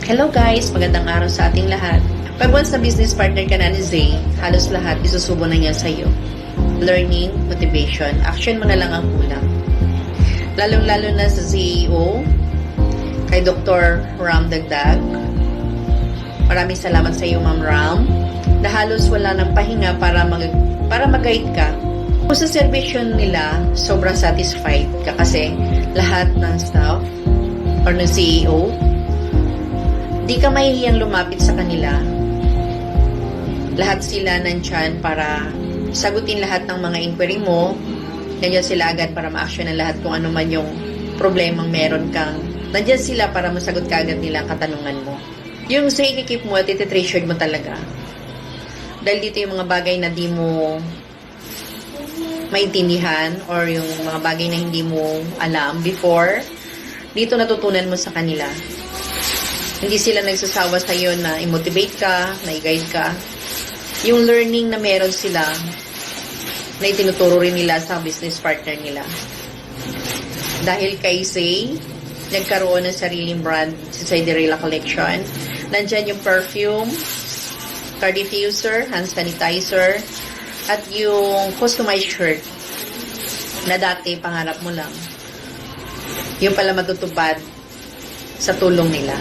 Hello guys, magandang araw sa ating lahat. Pag once na business partner ka na ni Zay, halos lahat isusubo na niya sa iyo. Learning, motivation, action mo na lang ang kulang. Lalong-lalo na sa CEO, kay Dr. Ram Dagdag. Maraming salamat sa iyo, Ma'am Ram, na halos wala ng pahinga para mag-guide ka. Kung sa servisyon nila, sobrang satisfied ka kasi lahat ng staff or ng CEO, di ka mahihiyang lumapit sa kanila. Lahat sila nandyan para sagutin lahat ng mga inquiry mo. Nandiyan sila agad para ma-action ang lahat kung ano man yung problemang meron kang. Nandiyan sila para masagot ka agad nila ang katanungan mo. Yung sa ikikip mo at iti-treasured mo talaga. Dahil dito yung mga bagay na di mo maintindihan or yung mga bagay na hindi mo alam before, dito natutunan mo sa kanila. Hindi sila nagsasawa sa iyo na i-motivate ka, na i-guide ka. Yung learning na meron sila, na itinuturo rin nila sa business partner nila. Dahil kay Zay, nagkaroon ng sariling brand sa Siderilla Collection. Nandyan yung perfume, car diffuser, hand sanitizer, at yung customized shirt na dati pangarap mo lang. Yung pala matutupad sa tulong nila.